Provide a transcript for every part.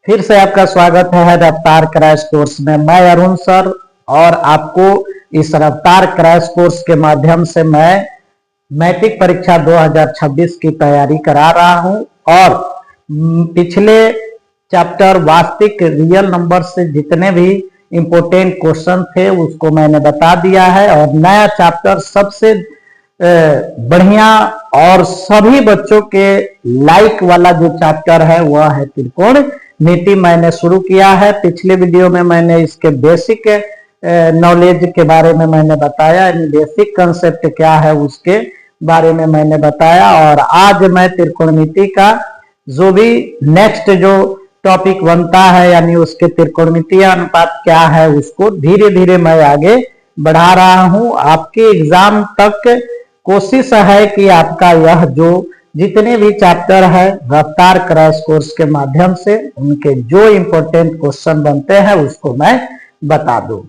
फिर से आपका स्वागत है रफ्तार क्रैश कोर्स में। मैं अरुण सर और आपको इस रफ्तार क्रैश कोर्स के माध्यम से मैं मैट्रिक परीक्षा 2026 की तैयारी करा रहा हूं और पिछले चैप्टर वास्तविक रियल नंबर से जितने भी इम्पोर्टेंट क्वेश्चन थे उसको मैंने बता दिया है और नया चैप्टर सबसे बढ़िया और सभी बच्चों के लाइक वाला जो चैप्टर है वह है त्रिकोणमिति। मैंने शुरू किया है। पिछले वीडियो में मैंने इसके बेसिक नॉलेज के बारे में मैंने बताया, बेसिक कंसेप्ट क्या है उसके बारे में मैंने बताया और आज मैं त्रिकोणमिति का जो भी नेक्स्ट जो टॉपिक बनता है यानी उसके त्रिकोणमितीय अनुपात क्या है उसको धीरे धीरे मैं आगे बढ़ा रहा हूं। आपके एग्जाम तक कोशिश है कि आपका यह जो जितने भी चैप्टर है रफ्तार क्रैश कोर्स के माध्यम से उनके जो इम्पोर्टेंट क्वेश्चन बनते हैं उसको मैं बता दूं।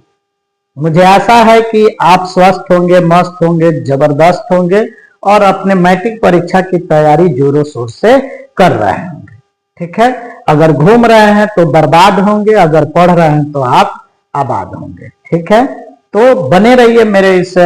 मुझे आशा है कि आप स्वस्थ होंगे, मस्त होंगे, जबरदस्त होंगे और अपने मैट्रिक परीक्षा की तैयारी जोरों शोर से कर रहे होंगे। ठीक है, अगर घूम रहे हैं तो बर्बाद होंगे, अगर पढ़ रहे हैं तो आप आबाद होंगे। ठीक है, तो बने रहिए मेरे इस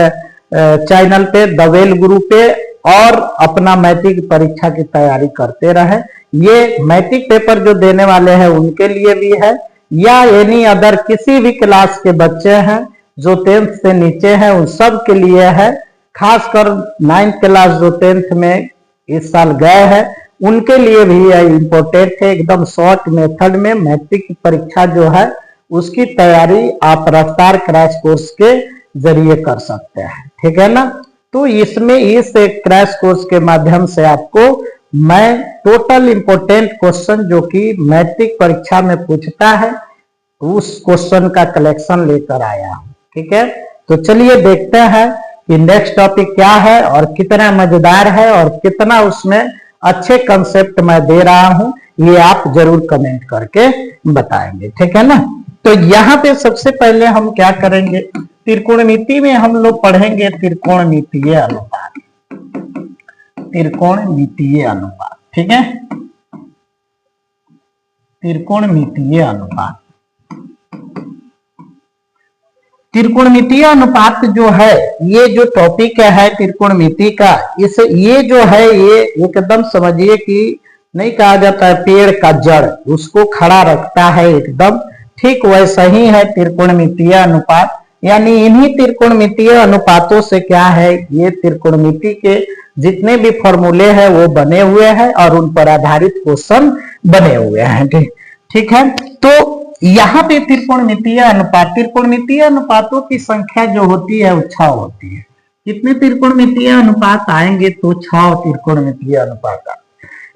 चैनल पे द वेल गुरु पे और अपना मैट्रिक परीक्षा की तैयारी करते रहे। ये मैट्रिक पेपर जो देने वाले हैं उनके लिए भी है या एनी अदर किसी भी क्लास के बच्चे हैं जो 10th से नीचे हैं उन सब के लिए है। खासकर 9th क्लास जो 10th में इस साल गए हैं उनके लिए भी यह इम्पोर्टेंट है। एकदम शॉर्ट मेथड में मैट्रिक परीक्षा जो है उसकी तैयारी आप रफ्तार क्रैश कोर्स के जरिए कर सकते हैं। ठीक है ना, तो इसमें इस क्रैश कोर्स के माध्यम से आपको मैं टोटल इम्पोर्टेंट क्वेश्चन जो कि मैट्रिक परीक्षा में पूछता है उस क्वेश्चन का कलेक्शन लेकर आया हूं। ठीक है, तो चलिए देखते हैं कि नेक्स्ट टॉपिक क्या है और कितना मजेदार है और कितना उसमें अच्छे कंसेप्ट मैं दे रहा हूं, ये आप जरूर कमेंट करके बताएंगे। ठीक है ना, तो यहाँ पे सबसे पहले हम क्या करेंगे, त्रिकोणमिति में हम लोग पढ़ेंगे त्रिकोणमितीय अनुपात। त्रिकोणमितीय अनुपात, ठीक है, त्रिकोणमितीय अनुपात। त्रिकोणमितीय अनुपात जो है ये जो टॉपिक है त्रिकोणमिति का, इस ये जो है ये एकदम समझिए कि नहीं कहा जाता है पेड़ का जड़ उसको खड़ा रखता है एकदम, ठीक वैसा ही है त्रिकोणमितीय अनुपात। यानी इन्हीं त्रिकोणमितीय अनुपातों से क्या है ये त्रिकोणमिति के जितने भी फॉर्मूले हैं वो बने हुए हैं और उन पर आधारित क्वेश्चन बने हुए हैं। ठीक है, तो यहाँ पे त्रिकोणमितीय अनुपात, त्रिकोणमितीय अनुपातों की संख्या जो होती है वो 6 होती है। कितने त्रिकोणमितीय अनुपात आएंगे तो 6 त्रिकोणमितीय अनुपात।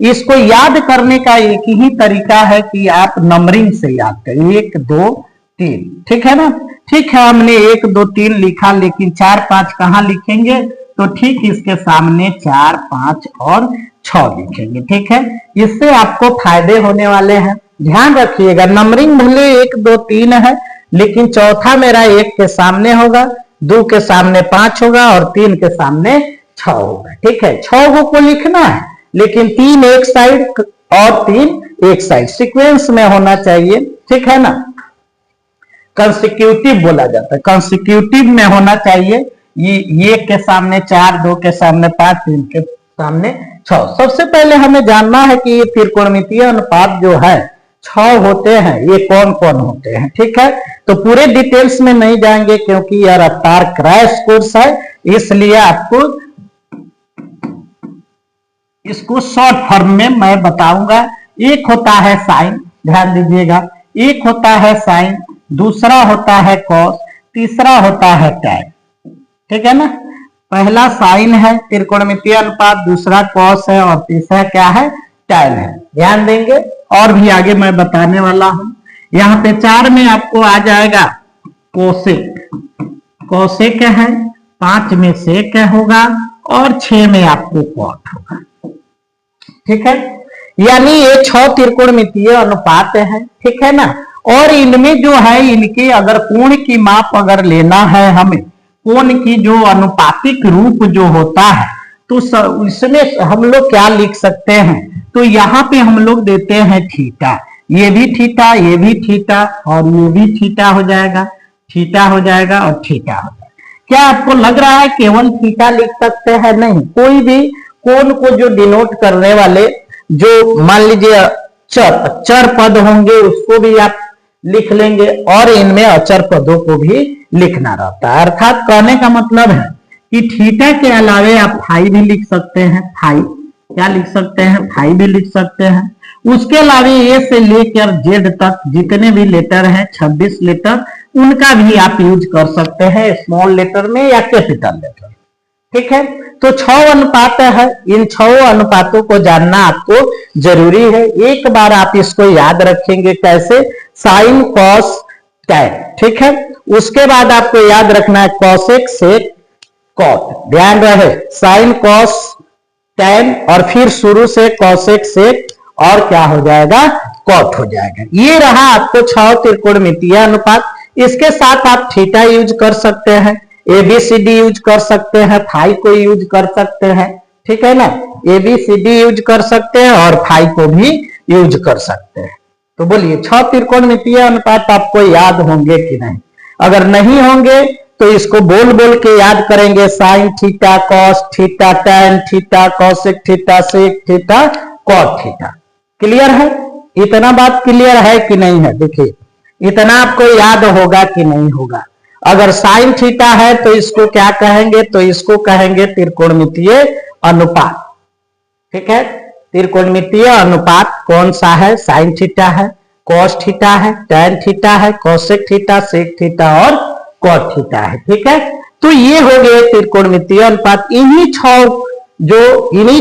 इसको याद करने का एक ही तरीका है कि आप नंबरिंग से याद करें, 1 2 3। ठीक है ना, ठीक है, हमने 1 2 3 लिखा लेकिन 4 5 कहाँ लिखेंगे, तो ठीक इसके सामने 4 5 और 6 लिखेंगे। ठीक है, इससे आपको फायदे होने वाले हैं। ध्यान रखिएगा नंबरिंग भले 1 2 3 है लेकिन चौथा मेरा 1 के सामने होगा, 2 के सामने 5 होगा और 3 के सामने 6 होगा। ठीक है, 6 को लिखना है लेकिन 3 एक साइड और 3 एक साइड सीक्वेंस में होना चाहिए। ठीक है ना, कंसेक्यूटिव बोला जाता है, कंसेक्यूटिव में होना चाहिए। ये 1 के सामने 4, 2 के सामने 5, 3 के सामने 6। सबसे पहले हमें जानना है कि ये त्रिकोणमितीय अनुपात जो है 6 होते हैं, ये कौन कौन होते हैं। ठीक है, तो पूरे डिटेल्स में नहीं जाएंगे क्योंकि यह रफ्तार क्रैश कोर्स है, इसलिए आपको इसको शॉर्ट फॉर्म में मैं बताऊंगा। एक होता है साइन, ध्यान दीजिएगा, एक होता है साइन, दूसरा होता है कॉस, तीसरा होता है टैन। ठीक है ना, पहला साइन है त्रिकोणमितीय अनुपात, दूसरा कॉस है और तीसरा क्या है, टैन है। ध्यान देंगे और भी आगे मैं बताने वाला हूं। यहाँ पे 4 में आपको आ जाएगा कोसेक, कोसेक है, 5 में सेक होगा और 6 में आपको कॉट होगा। ठीक है, यानी ये 6 त्रिकोणमितीय अनुपात है। ठीक है ना, और इनमें जो है इनके अगर कोण की माप अगर लेना है हमें, कोण की जो अनुपातिक रूप जो होता है तो इसमें हम लोग क्या लिख सकते हैं, तो यहाँ पे हम लोग देते हैं थीटा। ये भी थीटा, ये भी थीटा, और ये भी थीटा हो जाएगा, थीटा हो जाएगा और थीटा हो जाएगा। क्या आपको लग रहा है केवल थीटा लिख सकते हैं? नहीं, कोई भी कोण को जो डिनोट करने वाले जो मान लीजिए चर पद होंगे उसको भी आप लिख लेंगे, और इनमें अचर पदों को भी लिखना रहता है। अर्थात कहने का मतलब है कि थीटा के अलावे आप फाई भी लिख सकते हैं, फाई क्या लिख सकते हैं, फाई भी लिख सकते हैं। उसके अलावा ए से लेकर जेड तक जितने भी लेटर हैं 26 लेटर, उनका भी आप यूज कर सकते हैं स्मॉल लेटर में या कैपिटल लेटर। ठीक है, तो 6 अनुपात है, इन 6 अनुपातों को जानना आपको जरूरी है। एक बार आप इसको याद रखेंगे कैसे, साइन कॉस टैन। ठीक है, उसके बाद आपको याद रखना है कॉसेक सेक कॉट, ध्यान रहे साइन कॉस टैन, और फिर शुरू से कॉसेक सेक और क्या हो जाएगा, कॉट हो जाएगा। ये रहा आपको 6 त्रिकोणमितीय अनुपात। इसके साथ आप थीटा यूज कर सकते हैं, एबीसीडी यूज कर सकते हैं, फाई को यूज कर सकते हैं। ठीक है ना, एबीसीडी यूज कर सकते हैं और फाई को भी यूज कर सकते हैं। तो बोलिए 6 त्रिकोणमितीय अनुपात आपको याद होंगे कि नहीं? अगर नहीं होंगे तो इसको बोल बोल के याद करेंगे, sine theta, cos theta, tan theta, cosec theta, sec theta, cot theta. Clear है? इतना बात क्लियर है कि नहीं है? देखिए इतना आपको याद होगा कि नहीं होगा। अगर साइन थीटा है तो इसको क्या कहेंगे, तो इसको कहेंगे त्रिकोणमितीय अनुपात। ठीक है, त्रिकोणमितीय अनुपात कौन सा है? साइन थीटा है, कॉस थीटा है, टैन थीटा है, कॉसेक थीटा, सेक थीटा और कॉट थीटा है। ठीक है, तो ये हो गए त्रिकोणमितीय अनुपात। इन्हीं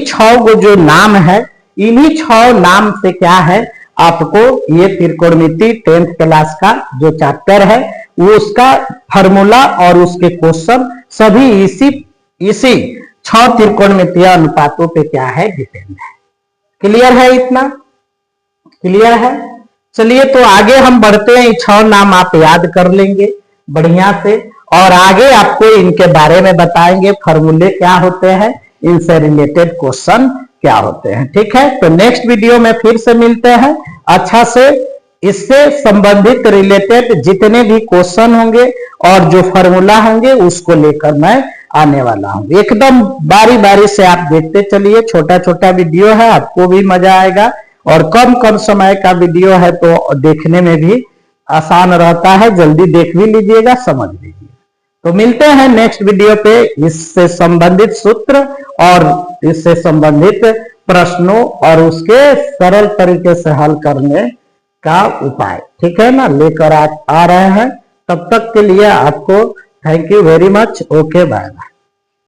6 को जो नाम है, इन्हीं 6 नाम से क्या है आपको ये त्रिकोणमिति 10th क्लास का जो चैप्टर है वो उसका फॉर्मूला और उसके क्वेश्चन सभी इसी 6 त्रिकोणमितीय अनुपातों पे क्या है, डिपेंड है। क्लियर है? इतना क्लियर है? चलिए तो आगे हम बढ़ते हैं। 6 नाम आप याद कर लेंगे बढ़िया से, और आगे आपको इनके बारे में बताएंगे, फॉर्मूले क्या होते हैं, इनसे रिलेटेड क्वेश्चन क्या होते हैं। ठीक है, तो नेक्स्ट वीडियो में फिर से मिलते हैं। अच्छा से इससे संबंधित रिलेटेड जितने भी क्वेश्चन होंगे और जो फॉर्मूला होंगे उसको लेकर मैं आने वाला हूं। एकदम बारी बारी से आप देखते चलिए, छोटा छोटा वीडियो है, आपको भी मजा आएगा, और कम समय का वीडियो है तो देखने में भी आसान रहता है। जल्दी देख भी लीजिएगा, समझ लीजिए। तो मिलते हैं नेक्स्ट वीडियो पे इससे संबंधित सूत्र और इससे संबंधित प्रश्नों और उसके सरल तरीके से हल करने का उपाय, ठीक है ना, लेकर आ रहे हैं। तब तक के लिए आपको thank you very much. Okay, bye bye.